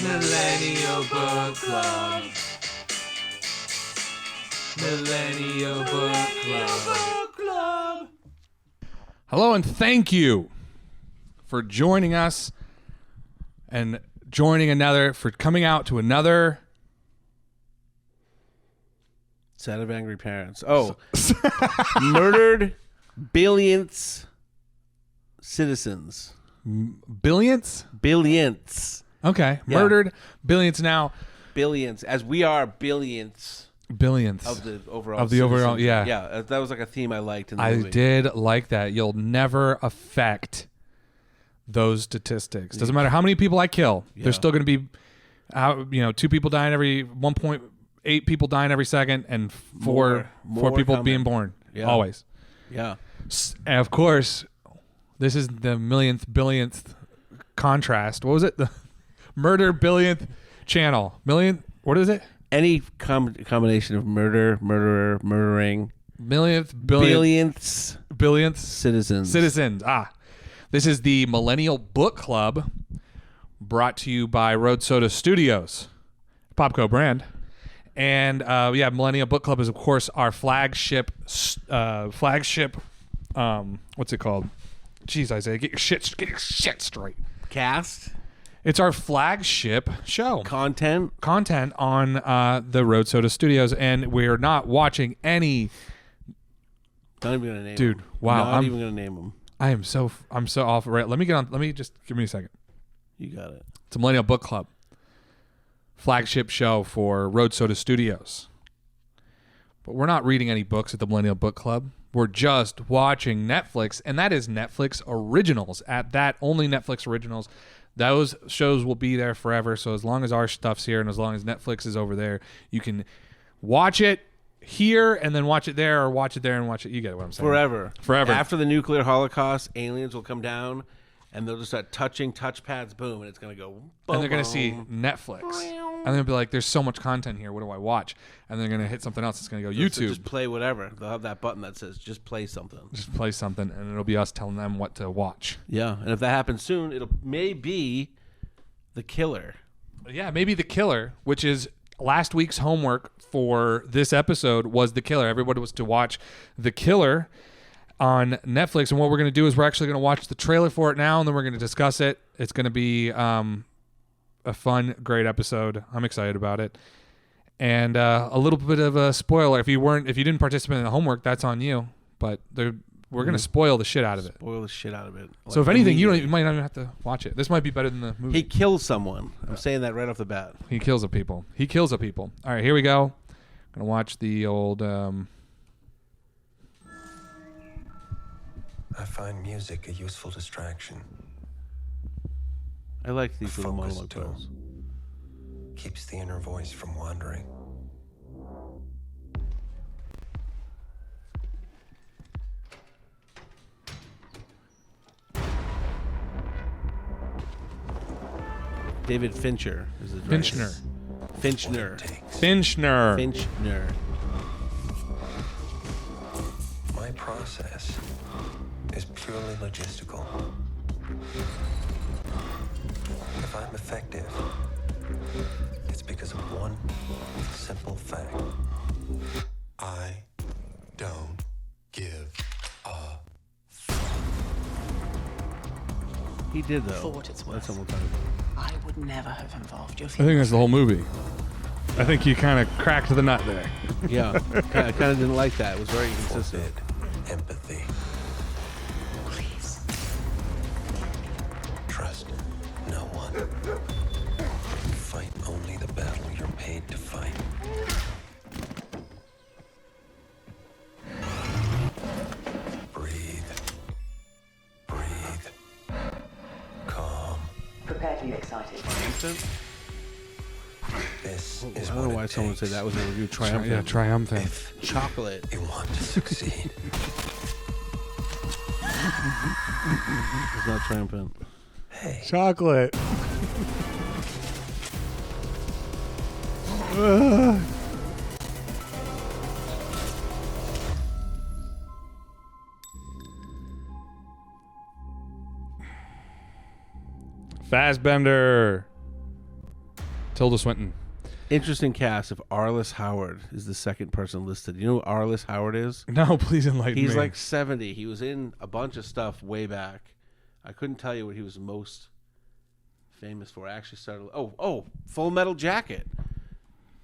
Millennial Book Club. Millennial Book Club. Hello and thank you for joining us and for coming out to another Set of Angry Parents. Oh, murdered billionths citizens. Billionths? Billionths. Okay. Yeah. Murdered billionths now. Billions. As we are billionths Billionths. of the overall overall, yeah. Yeah, that was like a theme I liked in the I movie. did like that. You'll never affect those statistics. Doesn't matter how many people I kill. Yeah. There's still going to be, 2 people dying every 1.8 people dying every second, and four people coming. being born. Yeah. Always. Yeah. And of course, this is the billionth contrast. What was it? The murder billionth channel. What is it? Any combination of murder, murderer, murdering, Billionths. citizens. This is the Millennial Book Club, brought to you by Road Soda Studios, Popco brand. And Millennial Book Club is, of course, our flagship. What's it called? Jeez, Isaiah, get your shit straight. Cast. It's our flagship show. Content On the Road Soda Studios, and we're not watching any. Not even gonna name Dude, them. wow, Not even gonna name them. I'm so off. Right, let me get on. Let me just give me a second. You got it. It's a Millennial Book Club flagship show for Road Soda Studios. But we're not reading any books at the Millennial Book Club. We're just watching Netflix, and that is Netflix originals. At that, only Netflix originals. Those shows will be there forever. So as long as our stuff's here and as long as Netflix is over there, you can watch it here and then watch it there, or watch it there and watch it. You get what I'm saying? Forever. After the nuclear holocaust, aliens will come down and they'll just start touching touchpads, boom, and it's going to go boom, And they're going to see boom. Netflix. And they'll be like, there's so much content here. What do I watch? And they're going to hit something else. It's going to go So YouTube. just play whatever. They'll have that button that says just play something. Just play something, and it'll be us telling them what to watch. Yeah, and if that happens soon, it'll maybe The Killer. Yeah, maybe The Killer, which is last week's homework for this episode, was The Killer. Everybody was to watch The Killer on Netflix, and what we're going to do is we're actually going to watch the trailer for it now, and then we're going to discuss it. It's going to be a fun, great episode. I'm excited about it. And a little bit of a spoiler. If you didn't participate in the homework, that's on you. But we're going to spoil the shit out of it. Spoil the shit out of it. So if anything, you might not even have to watch it. This might be better than the movie. He kills someone. I'm saying that right off the bat. He kills a people. All right, here we go. Gonna watch the old. I find music a useful distraction. I like these little Focus monologue tool. tools. Keeps the inner voice from wandering. David Fincher is his Fincher. Fincher. Fincher. Fincher. My process is purely logistical. If I'm effective, it's because of one simple fact. I don't give a He did though. For what it's That's worth. what we're talking about. I would never have involved your I think that's the whole movie. I think you kind of cracked the nut there. Yeah, I kind of didn't like that. It was very inconsistent. forbid empathy. Please. Trust no one. Fight only the battle you're paid to fight. Breathe. Calm. Prepare to be excited. This I is don't what know why it someone takes said that was a review triumphant. Yeah, triumphant. if Chocolate. you want to succeed. It's not triumphant. Hey, Chocolate. Fassbender. Tilda Swinton. Interesting cast. If Arliss Howard is the second person listed, you know who Arliss Howard is? No, please enlighten me. He's like 70. He was in a bunch of stuff way back. I couldn't tell you what he was most famous for. I actually started. Full Metal Jacket.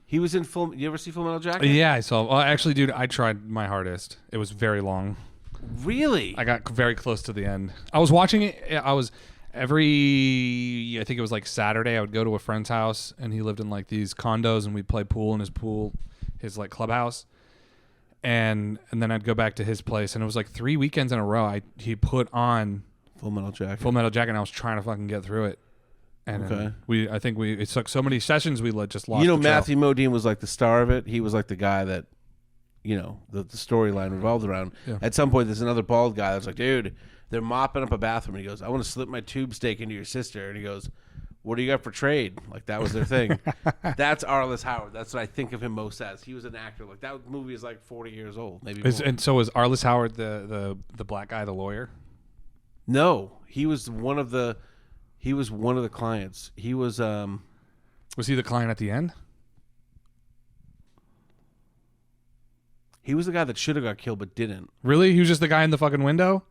He was in Full. You ever see Full Metal Jacket? Yeah, I saw. Well, actually, dude, I tried my hardest. It was very long. Really? I got very close to the end. I was watching it. I think it was like Saturday, I would go to a friend's house, and he lived in like these condos, and we'd play pool in his like clubhouse. And then I'd go back to his place, and it was like 3 weekends in a row. He put on Full Metal Jacket. And I was trying to fucking get through it. And okay. It took so many sessions we just lost. You know, the trail. Matthew Modine was like the star of it. He was like the guy that, you know, the storyline revolved around. Yeah. At some point, there's another bald guy that's like, dude, they're mopping up a bathroom. And he goes, I want to slip my tube steak into your sister. And he goes, what do you got for trade? Like, that was their thing. That's Arliss Howard. That's what I think of him most as. He was an actor. Like, that movie is like 40 years old, maybe more. And so was Arliss Howard the black guy, the lawyer? No, he was one of the clients. He was Was he the client at the end? He was the guy that should have got killed but didn't. Really? He was just the guy in the fucking window?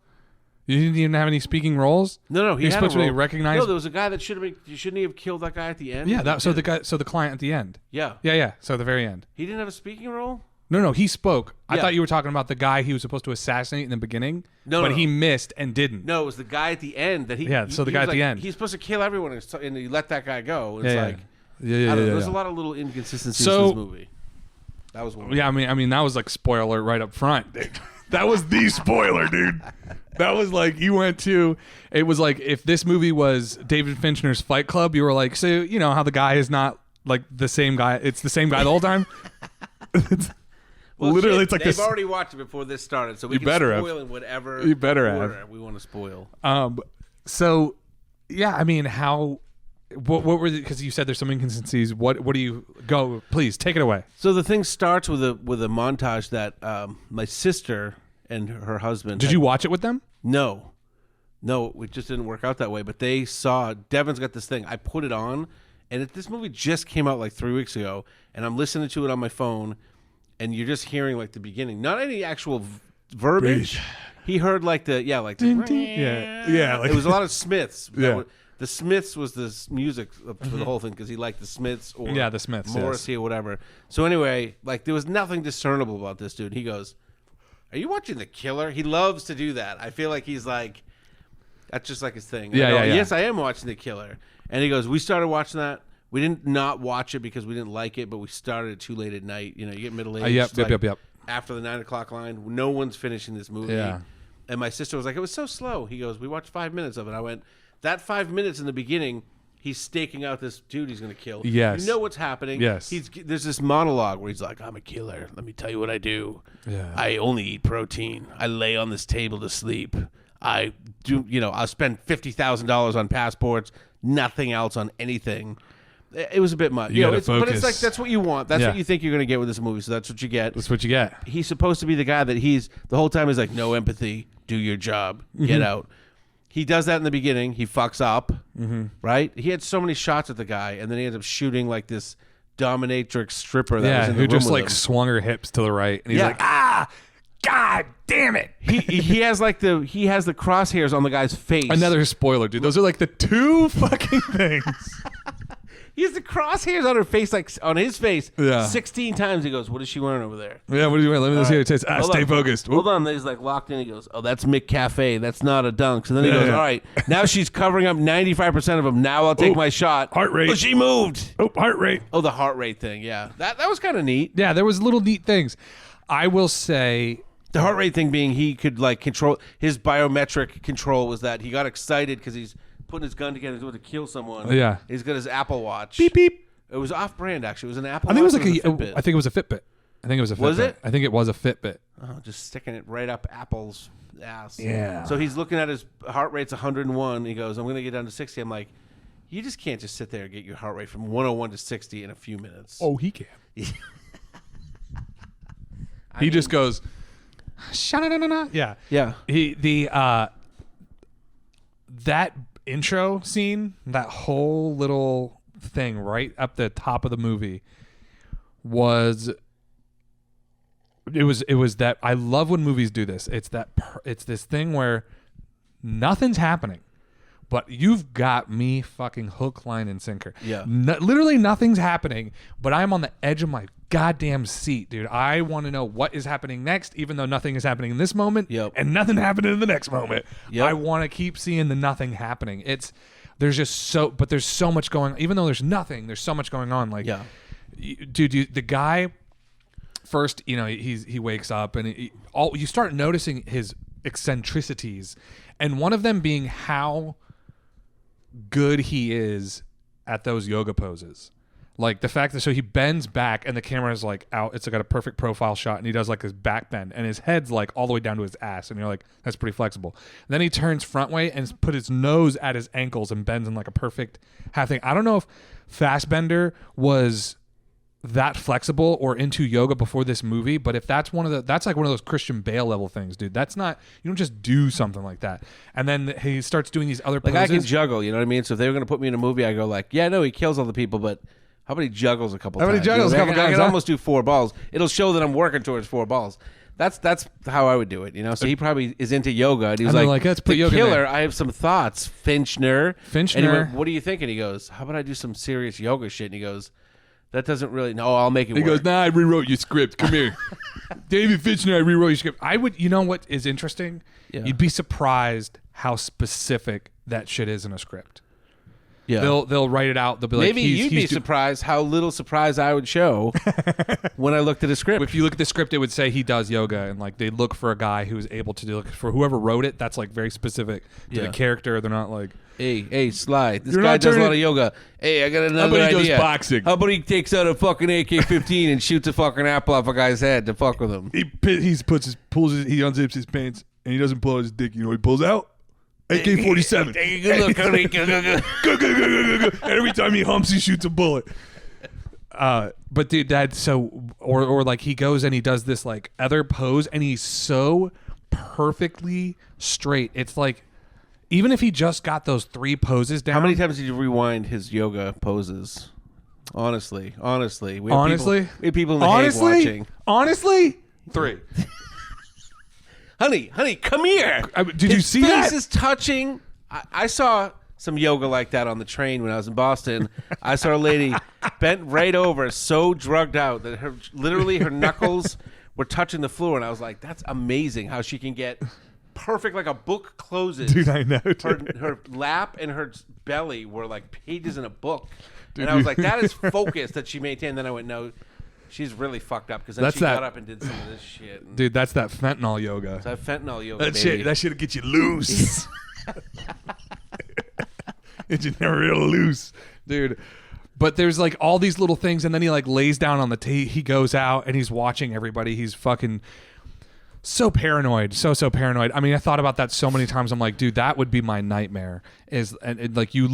You didn't even have any speaking roles? No, he He's had supposed a to be role. recognized. No, there was a guy that should have been. You shouldn't he have killed that guy at the end? Yeah, the client at the end. Yeah. Yeah. So at the very end. He didn't have a speaking role? No, he spoke. I Yeah. thought you were talking about the guy he was supposed to assassinate in the beginning. No, but no. he missed and didn't. No, it was the guy at the end that he. Yeah, so the he guy was at the like, end. He's supposed to kill everyone, and he let that guy go. It's Yeah, like yeah, I don't know. There's yeah. a lot of little inconsistencies So- in this movie. That was one. Yeah, I mean that was like spoiler right up front, dude. That was the spoiler, dude. That was like it was like if this movie was David Fincher's Fight Club, you were like, so you know how the guy is not like the same guy. It's the same guy the whole time. Well, literally, shit, it's like they've this. already watched it before this started, so we You can better have. spoil in whatever. You better have. order we want to spoil. So yeah, I mean, what were because you said there's some inconsistencies. What do you go? Please take it away. So the thing starts with a montage that my sister and her husband. Did you watch it with them? No, it just didn't work out that way. But they saw Devin's got this thing. I put it on, and this movie just came out like 3 weeks ago, and I'm listening to it on my phone, and you're just hearing like the beginning, not any actual verbiage. He heard like the yeah. Like, it was a lot of Smiths. Yeah. The Smiths was the music for the whole thing because he liked the Smiths or Yeah, the Smiths, Morrissey or whatever. So anyway, like there was nothing discernible about this dude. He goes, "Are you watching The Killer?" He loves to do that. I feel like he's like, that's just like his thing. Yeah, I go, yeah. Yes, I am watching The Killer. And he goes, we started watching that. We didn't not watch it because we didn't like it, but we started it too late at night. You know, you get middle aged. Yep. After the 9 o'clock line, no one's finishing this movie. Yeah. And my sister was like, it was so slow. He goes, we watched 5 minutes of it. I went, that 5 minutes in the beginning, he's staking out this dude he's going to kill. Yes. You know what's happening. Yes. There's this monologue where he's like, I'm a killer. Let me tell you what I do. Yeah. I only eat protein. I lay on this table to sleep. I do, I'll spend $50,000 on passports, nothing else on anything. It was a bit much. You gotta But it's focus. like, that's what you want. That's Yeah. what you think you're going to get with this movie. So that's what you get. That's what you get. He's supposed to be the guy that the whole time he's like, no empathy, do your job, get out. He does that in the beginning. He fucks up, right? He had so many shots at the guy, and then he ends up shooting like this dominatrix stripper that was in the who room just with like him. swung her hips to the right, and he's Yeah. like, God damn it! He has like he has the crosshairs on the guy's face. Another spoiler, dude. Those are like the two fucking things. He has the crosshairs on her face, like on his face. Yeah. 16 times. He goes, "What is she wearing over there?" Yeah, what are you wearing? Let me see your taste. Hold Stay on. focused. Hold on. Then he's like locked in. He goes, "Oh, that's Mick Cafe. That's not a Dunks." And then he goes, Yeah. "All right, now she's covering up 95% of them. Now I'll take Oh, my shot." heart rate. Oh, she moved. Oh, heart rate. Oh, the heart rate thing. Yeah, that was kind of neat. Yeah, there was little neat things. I will say, The heart rate thing being he could like control his biometric control was that he got excited because he's putting his gun together to kill someone. Yeah. He's got his Apple Watch. beep beep. It was off-brand actually. It was an Apple. I think it was Watch like or Fitbit? I think it was a Fitbit. I think it was a Fitbit. Was it? I think it was a Fitbit. Oh, just sticking it right up Apple's ass. Yeah. So he's looking at his heart rate's 101. He goes, I'm going to get down to 60. I'm like, you just can't just sit there and get your heart rate from 101 to 60 in a few minutes. Oh, he can. He just goes, sha-na-na-na-na. Yeah. Yeah. That intro scene, that whole little thing right up the top of the movie was that I love when movies do this. It's this thing where nothing's happening, but you've got me fucking hook, line, and sinker. Yeah. Literally nothing's happening, but I'm on the edge of my goddamn seat, dude. I want to know what is happening next, even though nothing is happening in this moment, Yep. and nothing happened in the next moment. Yep. I want to keep seeing the nothing happening. There's so much going on. Even though there's nothing, there's so much going on. Like, Yeah. Dude, the guy first, he wakes up and you start noticing his eccentricities, and one of them being how good he is at those yoga poses. Like the fact that he bends back and the camera is like out, it's got a perfect profile shot, and he does like his back bend and his head's like all the way down to his ass, and you're like, that's pretty flexible. And then he turns front way and put his nose at his ankles and bends in like a perfect half thing. I don't know if Fassbender was that flexible or into yoga before this movie, but if that's that's like one of those Christian Bale level things, dude. That's not, you don't just do something like that. And then he starts doing these other Like poses. I can juggle, you know what I mean? So if they were going to put me in a movie, I go like, yeah, no, he kills all the people, but how about he juggles a couple times? How about he juggles a couple I times, can huh? almost do 4 balls. It'll show that I'm working towards 4 balls. That's how I would do it, So he probably is into yoga, and he was And they're like, like, let's put the yoga in killer, there." I have some thoughts, Fincher. And he went, Fincher. what do you think? And he goes, how about I do some serious yoga shit? And he goes, that doesn't really, no, I'll make it He work. goes, nah, I rewrote your script. Come here. David Fincher, I rewrote your script. You know what is interesting? Yeah. You'd be surprised how specific that shit is in a script. Yeah. They'll write it out. They'll be like, Maybe you'd be surprised how little surprise I would show when I looked at a script. If you look at the script, it would say he does yoga, and like they look for a guy who's able to do. For whoever wrote it, that's like very specific to the Yeah. character. They're not like, Hey, Sly, this You're guy not does a lot turning- of yoga. Hey, I got another How about he idea. does boxing? How about he takes out a fucking AK-15 and shoots a fucking apple off a guy's head to fuck with him? he unzips his pants, and he doesn't pull out his dick. You know what he pulls out? AK-47. Hey, good look, honey. And every time he humps, he shoots a bullet. But dude, that's so, or like he goes and he does this like other pose, and he's so perfectly straight. It's like, even if he just got those 3 poses down. How many times did you rewind his yoga poses? Honestly. We have people in the Hague watching. Honestly, 3. Honey, come here. Did you see that? His face is touching. I saw some yoga like that on the train when I was in Boston. I saw a lady bent right over, so drugged out that her knuckles were touching the floor, and I was like, that's amazing how she can get perfect, like a book closes. Dude, I know. Dude. Her lap and her belly were like pages in a book. Dude, and I was like, that is focus that she maintained. Then I went, no, she's really fucked up, because then she got up and did some of this shit. And Dude, that's that fentanyl yoga. that fentanyl yoga, That baby. shit'll get you loose. Get you never real loose, dude. But there's like all these little things, and then he like lays down on the he goes out and he's watching everybody. He's fucking so paranoid, so paranoid. I mean, I thought about that so many times. I'm like, dude, that would be my nightmare. And like you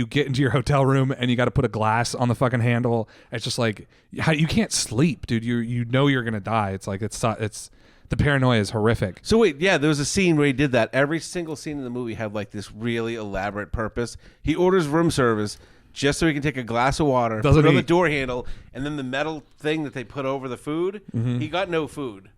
get into your hotel room and you got to put a glass on the fucking handle. It's just like you can't sleep, dude. You know you're gonna die. It's like it's the paranoia is horrific. So wait, yeah, there was a scene where he did that. Every single scene in the movie had like this really elaborate purpose. He orders room service just so he can take a glass of water, Doesn't put it on he? the door handle, and then the metal thing that they put over the food. He got no food,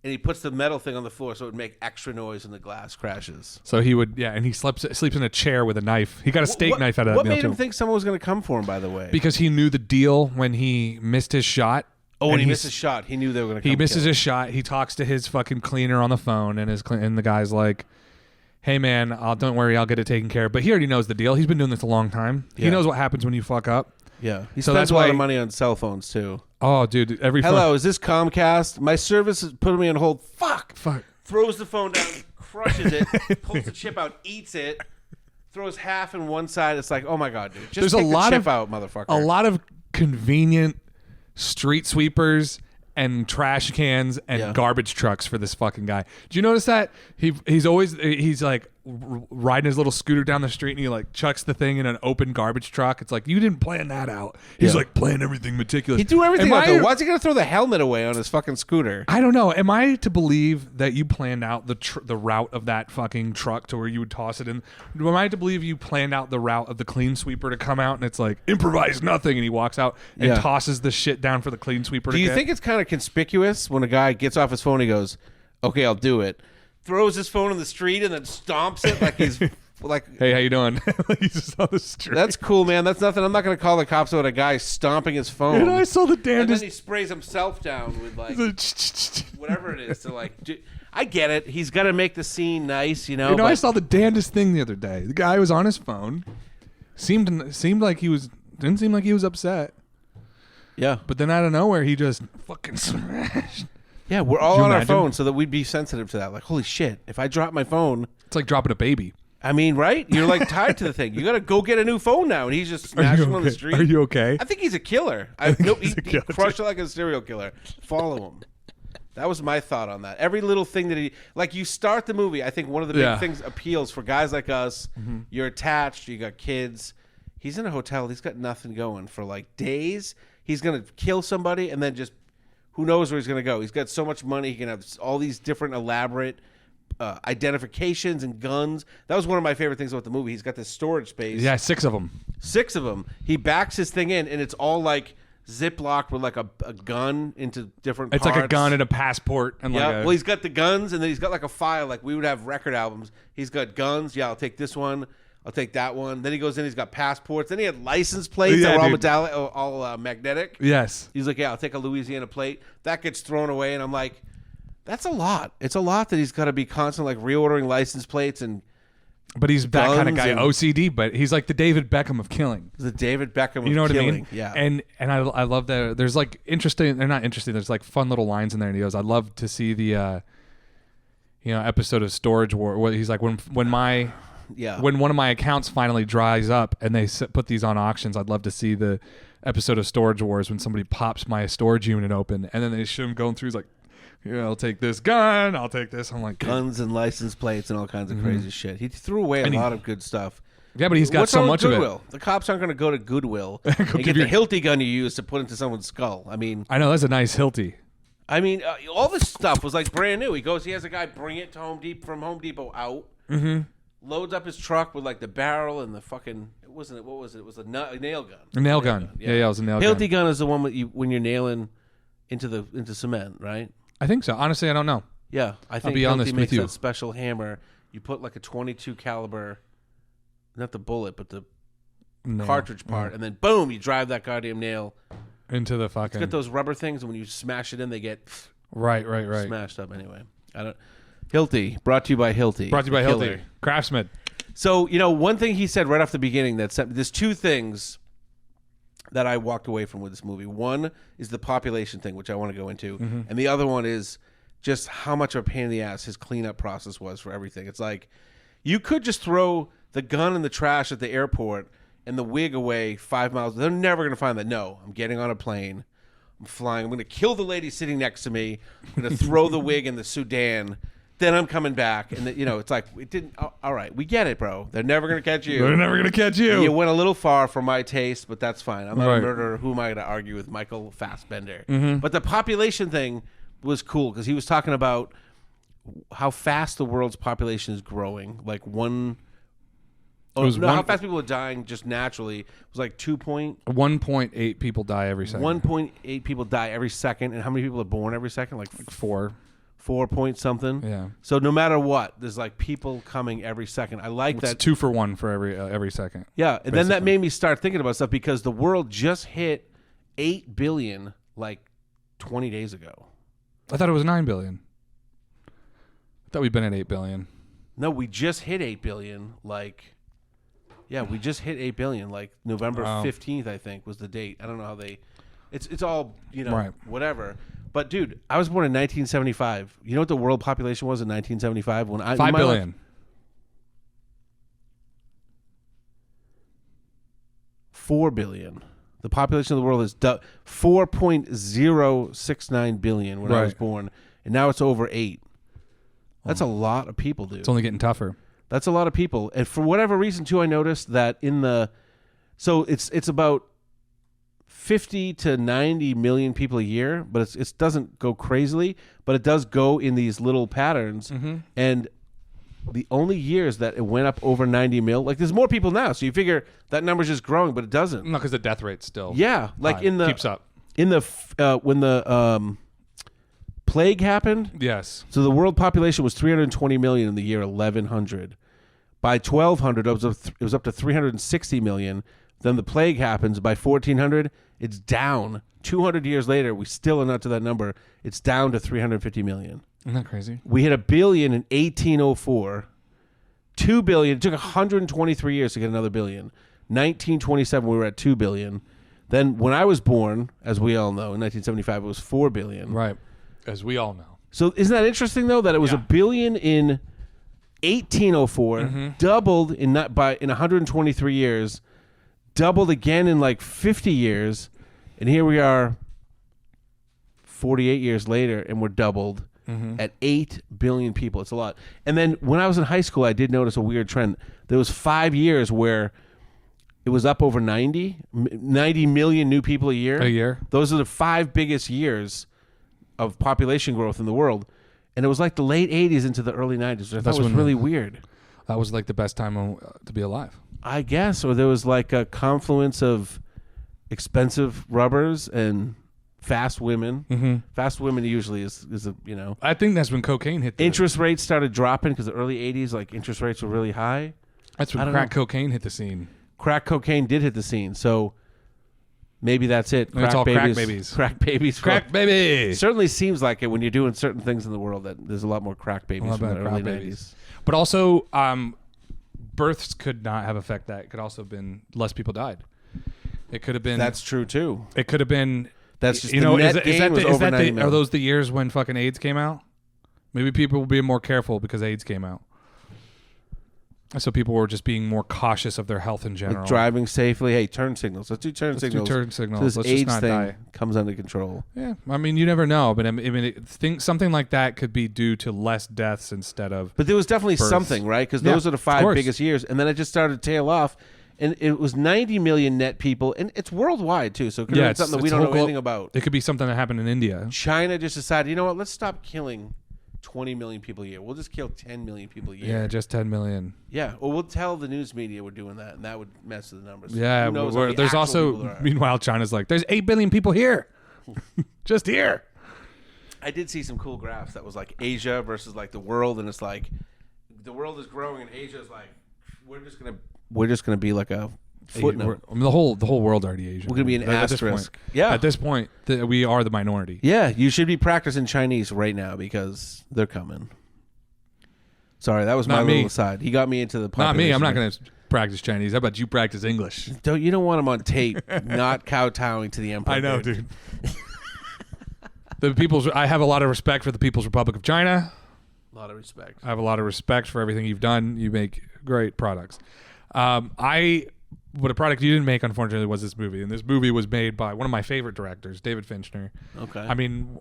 and he puts the metal thing on the floor so it would make extra noise when the glass crashes. So he would, and he sleeps in a chair with a knife. He got a steak knife out of that What meal made him too. think someone was going to come for him? By the way, Because he knew the deal when he missed his shot. when And he he's- missed his shot, he knew they were going to. He misses his shot. He talks to his fucking cleaner on the phone, and and the guy's like, "Hey man, don't worry, I'll get it taken care of." But he already knows the deal. He's been doing this a long time. He Yeah. knows what happens when you fuck up. Yeah, he So spends that's a lot why- of money on cell phones too. Oh, dude, every Hello, is this Comcast? My service is putting me on hold. Fuck. Throws the phone down, crushes it, pulls the chip out, eats it, throws half in one side. It's like, oh my god, dude, just There's take a lot the chip of out, motherfucker. a lot of convenient street sweepers and trash cans and Yeah. garbage trucks for this fucking guy. Do you notice that he's like, riding his little scooter down the street and he like chucks the thing in an open garbage truck. It's like, you didn't plan that out. He's like playing everything meticulous. He threw everything out there. Why Why's he gonna throw the helmet away on his fucking scooter? I don't know. Am I to believe that you planned out the route of that fucking truck to where you would toss it in? Am I to believe you planned out the route of the clean sweeper to come out and it's like, improvise nothing, and he walks out and tosses the shit down for the clean sweeper? Do you think it's kind of conspicuous when a guy gets off his phone? He goes, "Okay, I'll do it." Throws his phone in the street and then stomps it like he's like, "Hey, how you doing?" He's just on the street. That's cool, man. That's nothing. I'm not going to call the cops about a guy stomping his phone. And I saw the damnedest. And then he sprays himself down with like whatever it is to like. I get it. He's got to make the scene nice, you know. I saw the damnedest thing the other day. The guy was on his phone. Seemed like he was. Didn't seem like he was upset. Yeah, but then out of nowhere, he just fucking smashed. Yeah, we're all on our phone so that we'd be sensitive to that. Like, holy shit, if I drop my phone... It's like dropping a baby. I mean, right? You're like tied to the thing. You got to go get a new phone now. And he's just smashing on the street. Are you okay? I think he's a killer. He crushed it like a serial killer. Follow him. That was my thought on that. Every little thing that he... Like, you start the movie, I think one of the big things appeals for guys like us. Mm-hmm. You're attached. You got kids. He's in a hotel. He's got nothing going for, like, days. He's going to kill somebody and then just... Who knows where he's going to go? He's got so much money. He can have all these different elaborate identifications and guns. That was one of my favorite things about the movie. He's got this storage space. Yeah, 6 of them. 6 of them. He backs his thing in, and it's all like Ziploc with like a gun into different parts. It's like a gun and a passport. And well, he's got the guns, and then he's got like a file like we would have record albums. He's got guns. Yeah, I'll take this one. I'll take that one. Then he goes in. He's got passports. Then he had license plates that were all metallic, all magnetic. Yes. He's like, yeah, I'll take a Louisiana plate. That gets thrown away, and I'm like, that's a lot. It's a lot that he's got to be constantly like reordering license plates and. But he's that kind of guy, OCD. But he's like the David Beckham of killing. The David Beckham of killing. You know what I mean? Yeah. And I love that. There's like interesting. They're not interesting. There's like fun little lines in there. And he goes, "I'd love to see the, episode of Storage War." Where he's like, when one of my accounts finally dries up and they put these on auctions, I'd love to see the episode of Storage Wars when somebody pops my storage unit open and then they show him going through. He's like, "Yeah, I'll take this gun. I'll take this." I'm like, guns and license plates and all kinds of crazy shit. He threw away a lot of good stuff. Yeah, but he's got so much of it. The cops aren't going to go to Goodwill and get the Hilti gun you use to put into someone's skull. I mean, I know that's a nice Hilti. I mean, all this stuff was like brand new. He has a guy bring it to from Home Depot out. Mm-hmm. Loads up his truck with like the barrel and the fucking what was it? It was a nail gun. A nail gun. Yeah, it was a nail gun. Hilti gun is the one when you're nailing into cement, right? I think so. Honestly, I don't know. Yeah, I think I'll be honest makes with you. That special hammer. You put like a .22 caliber, not the bullet, but the cartridge part, and then boom, you drive that goddamn nail into the fucking. It's got those rubber things, and when you smash it in, they get right smashed up. Anyway, Hilti, brought to you by Hilti. Brought to you by Hilti. Craftsman. So, one thing he said right off the beginning there's 2 things that I walked away from with this movie. One is the population thing, which I want to go into. Mm-hmm. And the other one is just how much of a pain in the ass his cleanup process was for everything. It's like, you could just throw the gun in the trash at the airport and the wig away 5 miles. They're never going to find that. No, I'm getting on a plane. I'm flying. I'm going to kill the lady sitting next to me. I'm going to throw the wig in the Sudan. Then I'm coming back, and it's like it didn't. All right, we get it, bro. They're never gonna catch you. They're never gonna catch you. You went a little far for my taste, but that's fine. I'm not a murderer. Who am I gonna argue with Michael Fassbender? Mm-hmm. But the population thing was cool because he was talking about how fast the world's population is growing. Like how fast people are dying just naturally. It was like 1.8 people die every second. 1.8 people die every second, and how many people are born every second? Like 4. 4 point something. Yeah. So no matter what, there's like people coming every second. I like that. It's 2 for 1 for every second. Yeah, and then that made me start thinking about stuff because the world just hit 8 billion like 20 days ago. I thought it was 9 billion. I thought we'd been at 8 billion. No, we just hit 8 billion. We just hit 8 billion. Like November 15th, I think was the date. I don't know how they. It's all whatever. But dude, I was born in 1975. You know what the world population was in 1975? 5 billion. 4 billion. The population of the world is 4.069 billion when I was born, and now it's over 8. That's a lot of people, dude. It's only getting tougher. That's a lot of people. And for whatever reason, too, I noticed that so it's about 50 to 90 million people a year, but it doesn't go crazily, but it does go in these little patterns. And the only years that it went up over 90 mil, like there's more people now, so you figure that number's just growing, but it doesn't. No, because the death rate's still like high. Keeps up. when the plague happened. Yes. So the world population was 320 million in the year 1100. By 1200, it was up to 360 million. Then the plague happens. By 1400, it's down. 200 years later, we still are not to that number. It's down to 350 million. Isn't that crazy? We hit 1 billion in 1804. 2 billion. It took 123 years to get another billion. 1927, we were at 2 billion. Then when I was born, as we all know, in 1975, it was 4 billion. Right. As we all know. So isn't that interesting, though, that it was 1 billion in 1804, doubled in 123 years, doubled again in like 50 years, and here we are 48 years later, and we're doubled at 8 billion people. It's a lot. And then when I was in high school, I did notice a weird trend. There was 5 years where it was up over 90 million new people a year. A year. Those are the 5 biggest years of population growth in the world. And it was like the late 80s into the early 90s, which I thought was really weird. That was like the best time to be alive. I guess. Or there was like a confluence of expensive rubbers and fast women. Fast women usually is a. I think that's when cocaine hit. Interest rates started dropping because the early 80s, like interest rates were really high. That's when crack cocaine hit the scene. Crack cocaine did hit the scene. So maybe that's it. It's all crack babies. Crack babies. Crack babies. Certainly seems like it when you're doing certain things in the world that there's a lot more crack babies from the early 90s. But also, births could not have affected that. It could also have been less people died. It could have been. That's true too. It could have been. That's just are those the years when fucking AIDS came out? Maybe people will be more careful because AIDS came out. So people were just being more cautious of their health in general. Like driving safely. Hey, turn signals. Let's do turn signals. Do turn signals. So this Let's AIDS just not thing die. comes under control. Yeah, I mean, you never know, but I mean, something like that could be due to less deaths instead of. But there was definitely births. something, right? Because those are the 5 biggest years, and then it just started to tail off, and it was 90 million net people, and it's worldwide too. So it could be something that we don't know anything about. It could be something that happened in India. China just decided, you know what? Let's stop killing 20 million people a year. We'll just kill 10 million people a year. Yeah, just 10 million. Yeah, or we'll tell the news media we're doing that, and that would mess with the numbers. Yeah, Who knows how many there's actual also, people there are. meanwhile, China's like, there's 8 billion people here. Just here. I did see some cool graphs that was like Asia versus like the world, and it's like the world is growing, and Asia's like, we're just gonna be like a footnote. I mean, the whole world already Asian. We're gonna be an asterisk. Yeah. At this point, we are the minority. Yeah, you should be practicing Chinese right now because they're coming. Sorry, that was my little aside. He got me into the Not me. I'm not going to practice Chinese. How about you practice English? You don't want him on tape, not kowtowing to the empire. I know, dude. I have a lot of respect for the People's Republic of China. A lot of respect. I have a lot of respect for everything you've done. You make great products. But a product you didn't make, unfortunately, was this movie. And this movie was made by one of my favorite directors, David Fincher. Okay. I mean,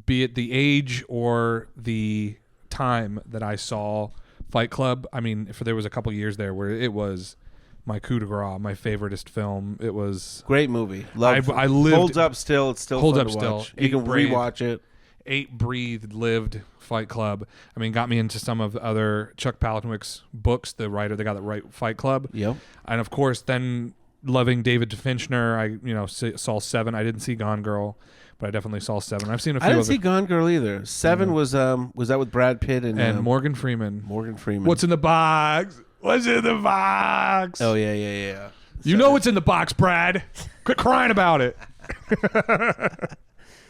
be it the age or the time that I saw Fight Club, I mean, there was a couple years there where it was my coup de grace, my favoriteest film. It was great movie. I lived, holds up still. It's still holds fun up to still. watch. You can rewatch it. Ate, breathed, lived Fight Club. I mean, got me into some of the other Chuck Palahniuk's books. The writer that got that right, Fight Club. Yep. And of course, then loving David Fincher, I saw 7. I didn't see Gone Girl, but I definitely saw 7. I've seen a few. I didn't see Gone Girl either. 7 was that with Brad Pitt and Morgan Freeman. Morgan Freeman. What's in the box? What's in the box? Oh yeah. You know what's in the box, Brad. Quit crying about it.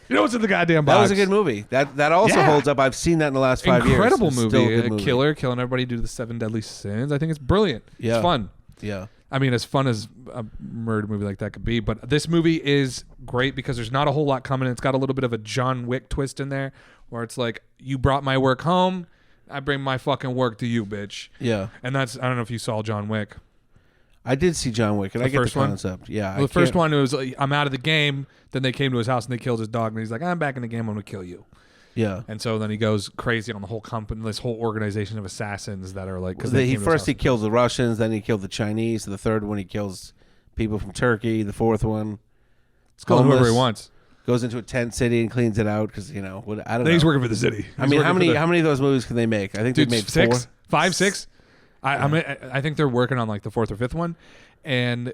You know what's in the goddamn box. That was a good movie. That also holds up. I've seen that in the last 5 years. Incredible It's movie. still a good movie. Killer, killing everybody due to the 7 deadly sins. I think it's brilliant. Yeah. It's fun. Yeah. I mean, as fun as a murder movie like that could be, but this movie is great because there's not a whole lot coming. It's got a little bit of a John Wick twist in there where it's like, you brought my work home, I bring my fucking work to you, bitch. Yeah. And I don't know if you saw John Wick. I did see John Wick, and I get the concept. Yeah. Well, the first one was, I'm out of the game. Then they came to his house and they killed his dog, and he's like, I'm back in the game. I'm going to kill you. Yeah. And so then he goes crazy on the whole company, this whole organization of assassins that are like. He kills the Russians, then he killed the Chinese. The third one, he kills people from Turkey. The fourth one, It's called whoever he wants. Goes into a tent city and cleans it out because I don't know. He's working for the city. I mean, how many of those movies can they make? I think they made 6, 4, 5, 6. I think they're working on like the 4th or 5th one, and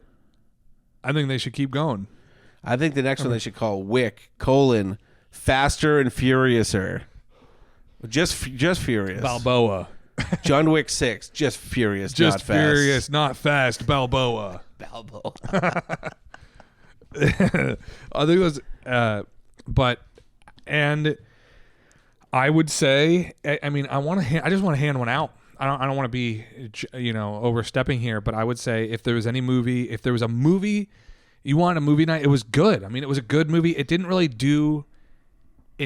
I think they should keep going. I think the next one they should call Wick: Faster and Furiouser. Just Furious. Balboa. John Wick 6. Just Furious, Just not fast. Furious, not fast. Balboa. I think it was, and I would say, I mean, I just want to hand one out. I don't want to be, overstepping here, but I would say if there was a movie you want a movie night, it was good. I mean, it was a good movie. It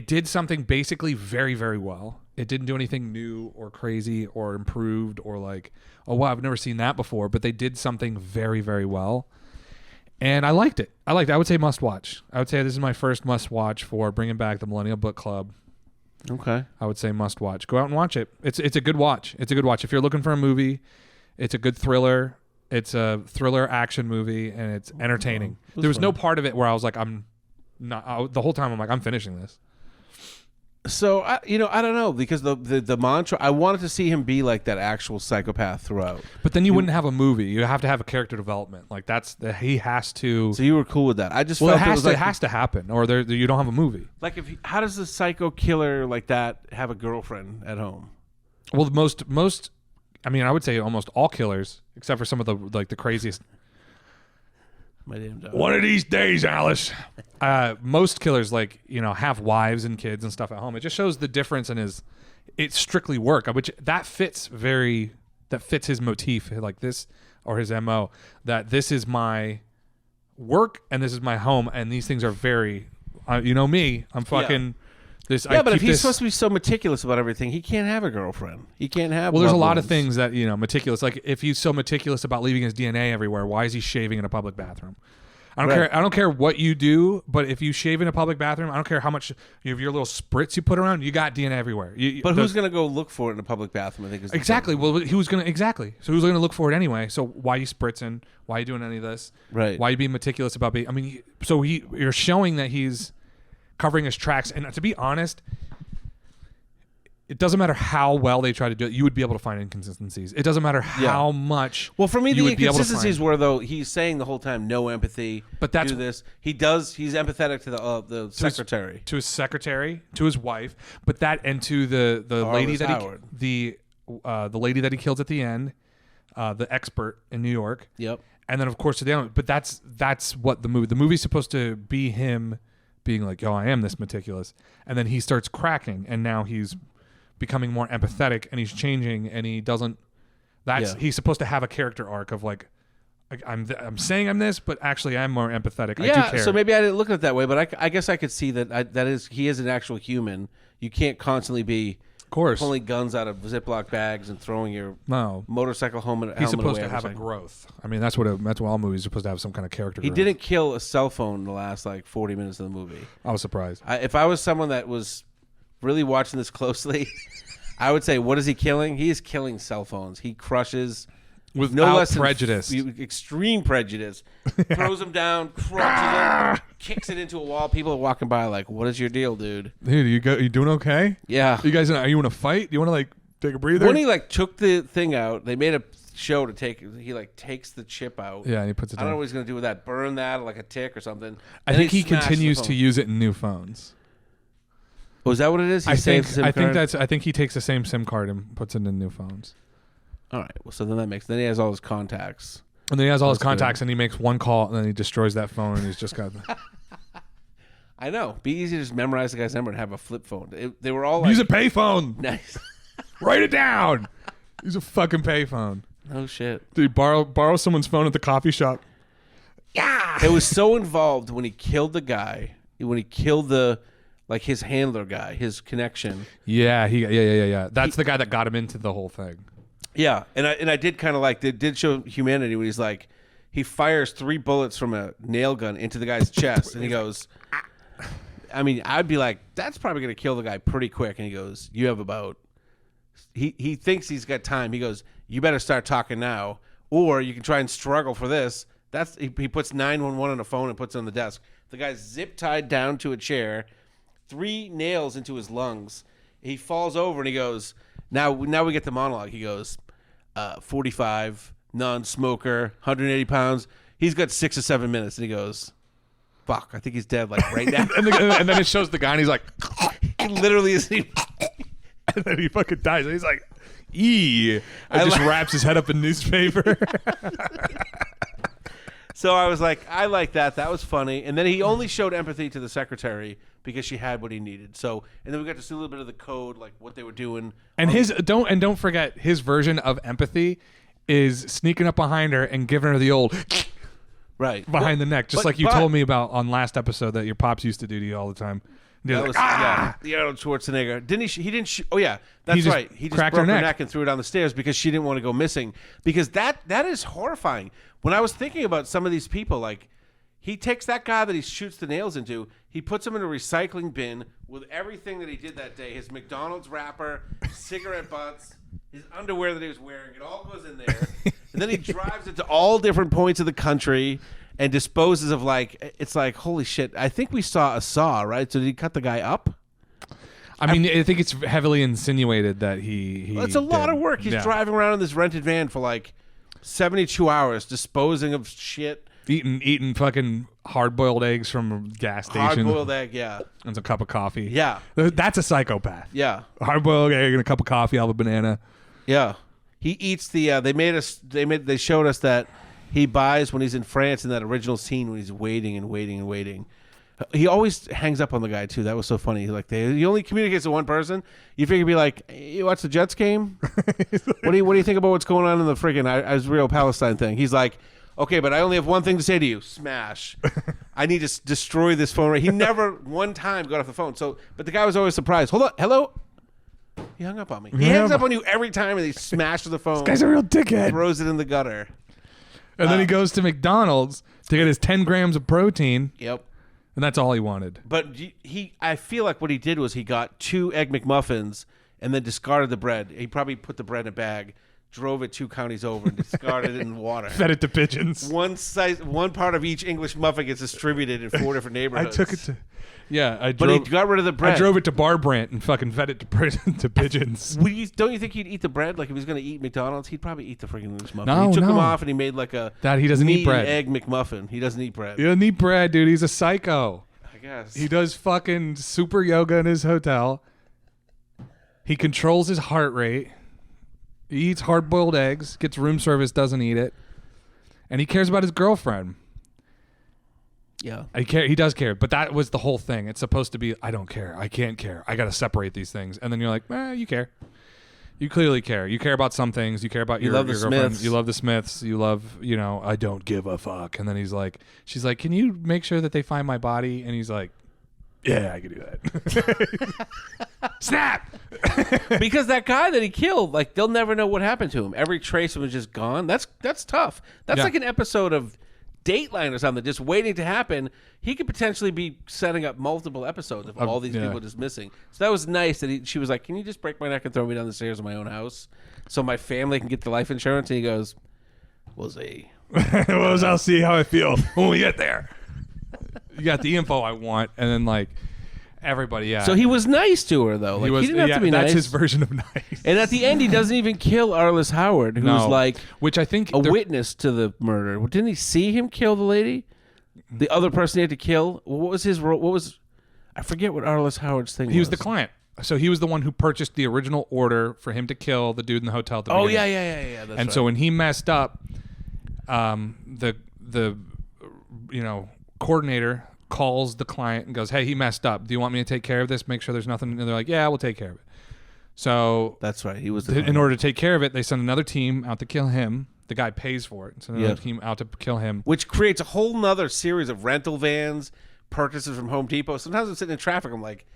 did something basically very, very well. It didn't do anything new or crazy or improved or like, oh wow, I've never seen that before, but they did something very, very well. And I liked it. I would say must watch. I would say this is my first must watch for bringing back the Millennial Book Club. Okay. I would say must watch. Go out and watch it. It's a good watch. It's a good watch. If you're looking for a movie, it's a good thriller. It's a thriller action movie, and it's entertaining. There was no part of it where I was like, the whole time I'm like, I'm finishing this. So I don't know, because the mantra, I wanted to see him be like that actual psychopath throughout. But then you wouldn't have a movie. You have to have a character development. Like he has to. So you were cool with that? I just felt it has to happen, or you don't have a movie. Like how does a psycho killer like that have a girlfriend at home? Well, most. I mean, I would say almost all killers, except for some of the craziest. My damn dog. One of these days, Alice. Most killers have wives and kids and stuff at home. It just shows the difference in it's strictly work, which that fits his motif, like this, or his MO, that this is my work and this is my home, and these things are very, me, I'm fucking this. Yeah, but if he's supposed to be so meticulous about everything, he can't have a girlfriend. He can't have. Well, there's a lot loved of things that meticulous. Like if he's so meticulous about leaving his DNA everywhere, why is he shaving in a public bathroom? I don't care. I don't care what you do, but if you shave in a public bathroom, I don't care how much your little spritz you put around. You got DNA everywhere. But who's gonna go look for it in a public bathroom? I think is exactly. Well, who's gonna So who's gonna look for it anyway? So why are you spritzing? Why are you doing any of this? Right. Why are you being meticulous about being? I mean, you're showing that he's covering his tracks. And to be honest, it doesn't matter how well they try to do it. You would be able to find inconsistencies. It doesn't matter how much. Well, for me, the inconsistencies were, though, he's saying the whole time, no empathy. But that's do this. He does. He's empathetic to the secretary, to his secretary, to his wife. But that and to the lady that the lady that he kills at the end, the expert in New York. Yep. And then of course to the end. But that's what the movie's supposed to be, him being like, "Yo, I am this meticulous," and then he starts cracking, and now he's becoming more empathetic, and he's changing, and he doesn't. He's supposed to have a character arc of like, I'm saying I'm this, but actually I'm more empathetic. Yeah, I do care. so maybe I didn't look at it that way, but I guess I could see that he is an actual human. You can't constantly be pulling guns out of Ziploc bags and throwing your motorcycle helmet. He's supposed to have a growth. I mean, that's what all movies are supposed to have, some kind of character. He growth. didn't kill a cell phone in the last 40 minutes of the movie. I was surprised. If I was someone that was really watching this closely, I would say, what is he killing? He is killing cell phones. He crushes with no less prejudice, extreme prejudice. Throws them down, crushes them, kicks it into a wall. People are walking by like, "What is your deal, dude? Dude, you doing okay? Yeah. You guys, are you in a fight? You want to take a breather?" When he took the thing out, they made a show to take. He takes the chip out. Yeah, and he puts it down. I don't know what he's gonna do with that. Burn that like a tick or something. I think he continues to use it in new phones. Oh, is that what it is? I think he takes the same SIM card and puts it in new phones. All right. Well, so then he has all his contacts. And then he has all his contacts, and he makes one call, and then he destroys that phone, and he's just got. I know. Be easy to just memorize the guy's number and have a flip phone. They were all use a payphone. Nice. Write it down. Use a fucking payphone. No shit. Dude, borrow someone's phone at the coffee shop. Yeah. It was so involved when he killed the guy. When he killed his handler guy, his connection. Yeah, yeah. That's the guy that got him into the whole thing. Yeah, and I did kind of they did show humanity when he's like, he fires 3 bullets from a nail gun into the guy's chest, and he goes, I mean, I'd be like, that's probably going to kill the guy pretty quick. And he goes, you have about, he thinks he's got time. He goes, you better start talking now, or you can try and struggle for this. He puts 911 on a phone and puts it on the desk. The guy's zip tied down to a chair, 3 nails into his lungs. He falls over and he goes, now we get the monologue. He goes, 45, non-smoker, 180 pounds. He's got 6 or 7 minutes. And he goes, fuck, I think he's dead like right now. and then it shows the guy and he's like, He literally is. and then he fucking dies. And he's like, and just wraps his head up in newspaper. So I was like, I like that. That was funny. And then he only showed empathy to the secretary because she had what he needed. So, and then we got to see a little bit of the code, like what they were doing. And don't forget, his version of empathy is sneaking up behind her and giving her the old right behind the neck, just like you told me about on last episode that your pops used to do to you all the time. That Like, was, the Arnold Schwarzenegger. Didn't he? He didn't. Oh yeah, that's just right. He just cracked broke her her neck. neck and threw her down the stairs because she didn't want to go missing. Because that is horrifying. When I was thinking about some of these people, like he takes that guy that he shoots the nails into, he puts him in a recycling bin with everything that he did that day: his McDonald's wrapper, cigarette butts, his underwear that he was wearing. It all goes in there, and then he drives it to all different points of the country. And disposes of it's like, holy shit, I think we saw a saw, right? So did he cut the guy up? I mean, I think it's heavily insinuated that he Well, it's a lot did. of work. He's Yeah. driving around in this rented van for like 72 hours, disposing of shit. Eating fucking hard-boiled eggs from a gas station. Hard-boiled egg, yeah. And a cup of coffee. Yeah. That's a psychopath. Yeah. Hard-boiled egg and a cup of coffee, I'll have a banana. Yeah. He eats the, they showed us that he buys when he's in France in that original scene when he's waiting and waiting and waiting. He always hangs up on the guy too. That was so funny. He only communicates to one person. You figure he'd be like, "You watch the Jets game? What do you think about what's going on in the friggin' Israel Palestine thing?" He's like, "Okay, but I only have one thing to say to you: smash. I need to destroy this phone." He never one time got off the phone. So, but the guy was always surprised. Hold on, hello. He hung up on me. He hangs up on you every time, and he smashes the phone. This guy's a real dickhead. Throws it in the gutter. And then he goes to McDonald's to get his 10 grams of protein. Yep. And that's all he wanted. But I feel like what he did was he got 2 Egg McMuffins and then discarded the bread. He probably put the bread in a bag, drove it 2 counties over, and discarded it in water. Fed it to pigeons. One part of each English muffin gets distributed in 4 different I neighborhoods. took it to... Yeah, But he got rid of the bread. I drove it to Bar Brant and fucking fed it to pigeons. Don't you think he'd eat the bread? Like if he was going to eat McDonald's, he'd probably eat the freaking English muffin. No, he took no. them off and he made like a That he doesn't eat meat bread. and egg McMuffin. He doesn't eat bread. He doesn't eat bread, dude. He's a psycho. I guess. He does fucking super yoga in his hotel. He controls his heart rate. He eats hard-boiled eggs, gets room service, doesn't eat it. And he cares about his girlfriend. Yeah. He does care, but that was the whole thing. It's supposed to be, I don't care. I can't care. I got to separate these things. And then you're like, you care. You clearly care. You care about some things. You care about your love the girlfriend. Smiths. You love the Smiths. You love, I don't give a fuck. And then she's like, can you make sure that they find my body? And he's like, yeah, I can do that. Snap! Because that guy that he killed, like they'll never know what happened to him. Every trace of him is just gone. That's tough. That's Yeah. like an episode of Dateline or something, just waiting to happen. He could potentially be setting up multiple episodes if all these people are just missing. So that was nice that she was like, "Can you just break my neck and throw me down the stairs of my own house so my family can get the life insurance?" And he goes, "We'll see." I'll see how I feel when we get there. You got the info I want, and then everybody, yeah. So he was nice to her though. Like he didn't have to be that's nice. his version of nice. And at the end, he doesn't even kill Arliss Howard, who's like which I think a witness to the murder. Didn't he see him kill the lady? The other person he had to kill? What was his role? I forget what Arliss Howard's thing was. He was the client. So he was the one who purchased the original order for him to kill the dude in the hotel at the beginning. Yeah. That's And right. so when he messed up, the coordinator calls the client and goes, "Hey, he messed up. Do you want me to take care of this? Make sure there's nothing." And they're like, "Yeah, we'll take care of it." So That's right. He was in order to take care of it, they send another team out to kill him. The guy pays for it. So another team out to kill him. which creates a whole nother series of rental vans, purchases from Home Depot. Sometimes I'm sitting in traffic. I'm like,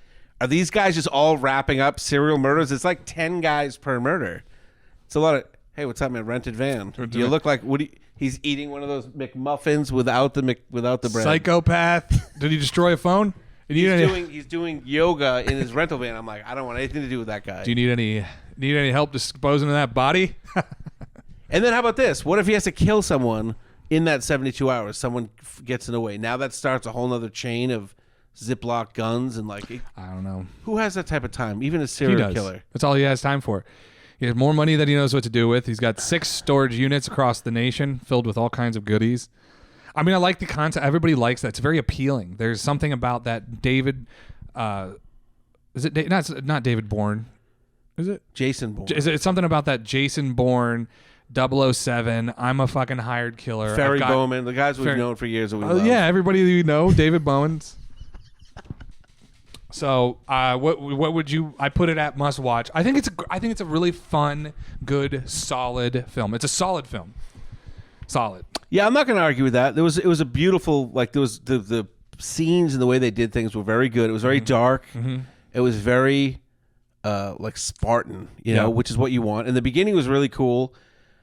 are these guys just all wrapping up serial murders? It's like 10 guys per murder. It's a lot of, hey, what's up, man? Rented van. You look like he's eating one of those McMuffins without the bread. Psychopath. Did he destroy a phone? And you he's doing yoga in his rental van. I'm like, I don't want anything to do with that guy. Do you need any help disposing of that body? And then how about this? What if he has to kill someone in that 72 hours? Someone gets in the way. Now that starts a whole nother chain of Ziploc guns and like. I don't know. Who has that type of time? Even a He serial does. killer. That's all he has time for. He has more money than he knows what to do with. He's got 6 storage units across the nation filled with all kinds of goodies. I mean, I like the concept. Everybody likes that. It's very appealing. There's something about that David. Is it not David Bourne? Is it Jason Bourne. Is it something about that Jason Bourne, 007? I'm a fucking hired killer. Ferry Bowman, the guys we've known for years that we love. Yeah, everybody you know, David Bowens. So, what would you? I put it at must watch. I think it's a really fun, good, solid film. It's a solid film. Solid. Yeah, I'm not going to argue with that. It was a beautiful, like there was the scenes and the way they did things were very good. It was very dark. It was very like Spartan, you know, which is what you want. And the beginning was really cool.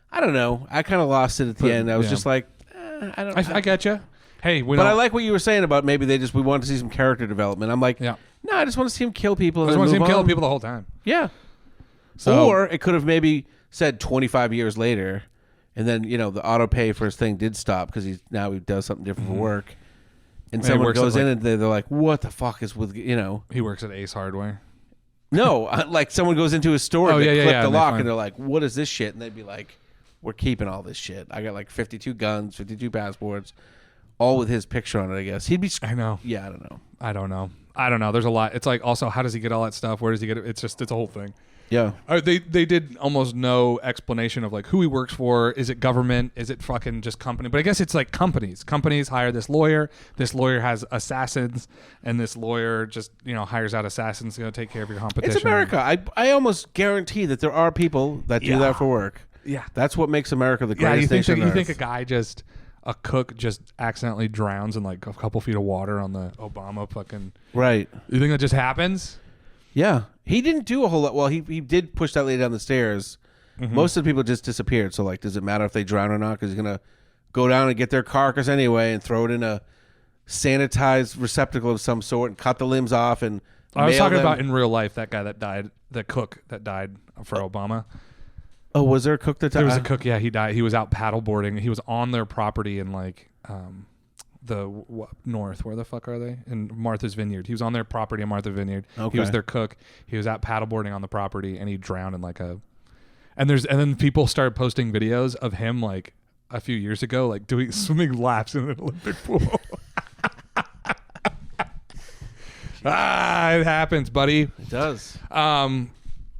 I don't know. I kind of lost it at the end. I was just like, I get you. Hey, but I like what you were saying about maybe we wanted to see some character development. I'm like, no, I just want to see him kill people. I just want to see him kill people the whole time. Yeah. So, or it could have maybe said 25 years later, and then the auto pay for his thing did stop because he does something different for work, and someone goes in and they're like, "What the fuck is with?" He works at Ace Hardware. No, like someone goes into a store, and they clip the lock, and and they're like, "What is this shit?" And they'd be like, "We're keeping all this shit. I got like 52 guns, 52 passports, all with his picture on it." I guess he'd be. I know. Yeah, I don't know. There's a lot. It's like also, how does he get all that stuff? Where does he get it? It's a whole thing. Yeah. They did almost no explanation of like who he works for. Is it government? Is it fucking just company? But I guess it's like companies. Companies hire this lawyer. This lawyer has assassins, and this lawyer just hires out assassins to go take care of your competition. It's America. I almost guarantee that there are people that do that for work. Yeah, that's what makes America the greatest you nation on think, earth. You think a cook just accidentally drowns in like a couple feet of water on the Obama fucking right? You think that just happens? Yeah, he didn't do a whole lot. Well, he did push that lady down the stairs. Most of the people just disappeared. So like, does it matter if they drown or not? Because he's gonna go down and get their carcass anyway and throw it in a sanitized receptacle of some sort and cut the limbs off. And I was talking about in real life that guy that died, the cook that died for Obama. Oh, was there a cook that died? There was a cook. Yeah, he died. He was out paddleboarding. He was on their property in like north. Where the fuck are they? In Martha's Vineyard. He was on their property in Martha's Vineyard. Okay. He was their cook. He was out paddleboarding on the property and he drowned in like a. And then people started posting videos of him like a few years ago, like doing swimming laps in an Olympic pool. It happens, buddy. It does.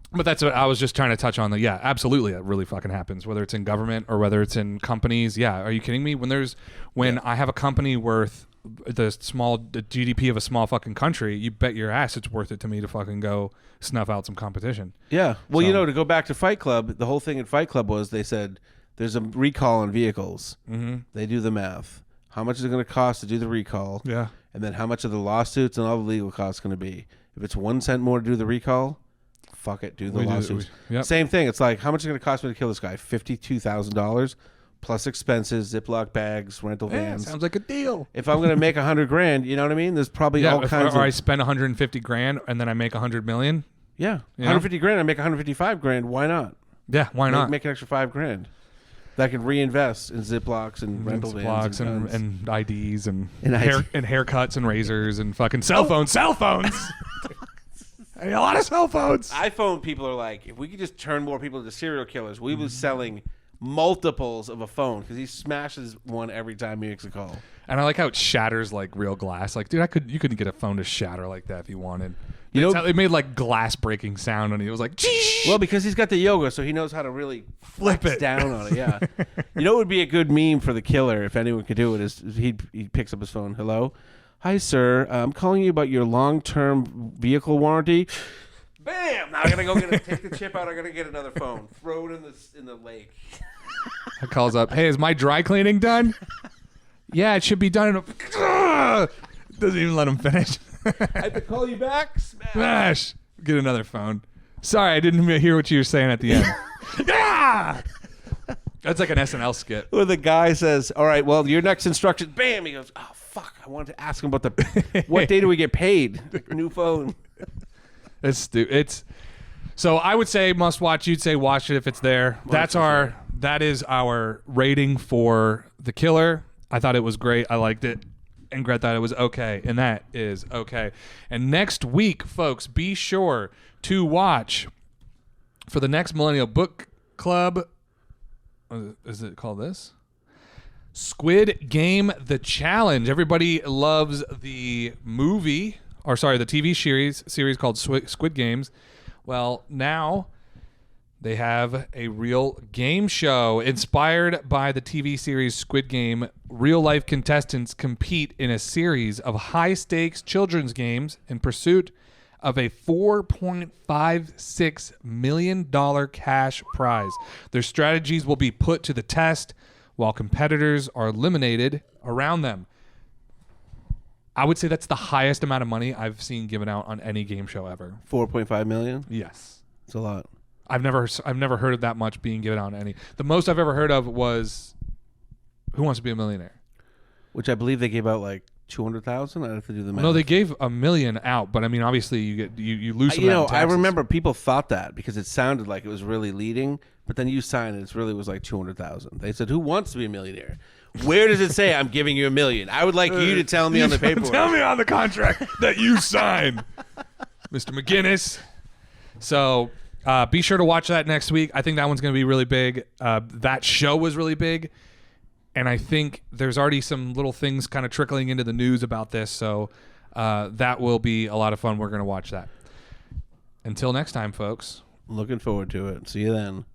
But that's what I was just trying to touch on. Yeah, absolutely, that really fucking happens. Whether it's in government or whether it's in companies. Yeah, are you kidding me? When I have a company worth the GDP of a small fucking country, you bet your ass it's worth it to me to fucking go snuff out some competition. Yeah. Well, to go back to Fight Club, the whole thing in Fight Club was they said there's a recall on vehicles. Mm-hmm. They do the math. How much is it going to cost to do the recall? Yeah. And then how much are the lawsuits and all the legal costs going to be? If it's 1 cent more to do the recall, fuck it, do the lawsuits. Yep. Same thing. It's like, how much is it going to cost me to kill this guy? $52,000 plus expenses, Ziploc bags, rental vans. Sounds like a deal. If I'm going to make $100,000, you know what I mean? There's probably all kinds or I spend $150,000 and then I make $100 million. Yeah, $150,000. I make $155,000. Why not? Yeah, why not? Make an extra $5,000 that I can reinvest in Ziplocs and rental vans and IDs and haircuts and razors and fucking cell phones. Cell phones. A lot of cell phones. iPhone people are like, if we could just turn more people into serial killers, we was selling multiples of a phone because he smashes one every time he makes a call. And I like how it shatters like real glass. Like, dude, you couldn't get a phone to shatter like that if you wanted. It made like glass breaking sound and it was like, well, because he's got the yoga, so he knows how to really flip it down on it. Yeah. It would be a good meme for the killer if anyone could do it. Is he picks up his phone? Hello. Hi, sir. I'm calling you about your long-term vehicle warranty. Bam! Now I gotta go take the chip out. I gotta get another phone. Throw it in the lake. It calls up. Hey, is my dry cleaning done? Yeah, it should be done in a. Doesn't even let him finish. I have to call you back. Smash. Get another phone. Sorry, I didn't hear what you were saying at the end. Yeah. That's like an SNL skit. Where the guy says, "All right, well, your next instruction." Bam! He goes, "Oh." fuck, I wanted to ask him about what day do we get paid? New phone. It's so I would say must watch. You'd say watch it if it's there. That is our rating for The Killer. I thought it was great. I liked it. And Gret thought it was okay. And that is okay. And next week, folks, be sure to watch for the next Millennial Book Club. Is it called this? Squid Game: The Challenge. Everybody loves the movie, or sorry, the TV series called Squid Games. Well, now they have a real game show inspired by the TV series Squid Game. Real-life contestants compete in a series of high-stakes children's games in pursuit of a $4.56 million cash prize. Their strategies will be put to the test while competitors are eliminated around them. I would say that's the highest amount of money I've seen given out on any game show ever. 4.5 million. Yes, It's a lot. I've never heard of that much being given out on any. The most I've ever heard of was Who Wants to Be a Millionaire, Which I believe they gave out like 200,000. I have to do the math. No, they gave $1 million out, but I mean, obviously you lose some. You of that know, in I taxes. remember people thought that because it sounded like it was really leading, but then you signed it. It really was like 200,000. They said, "Who wants to be a millionaire?" Where does it say I'm giving you $1 million? I would like you to tell me on the paperwork. Tell me on the contract that you signed, Mr. McGinnis. So be sure to watch that next week. I think that one's going to be really big. That show was really big. And I think there's already some little things kind of trickling into the news about this. So that will be a lot of fun. We're going to watch that. Until next time, folks. Looking forward to it. See you then.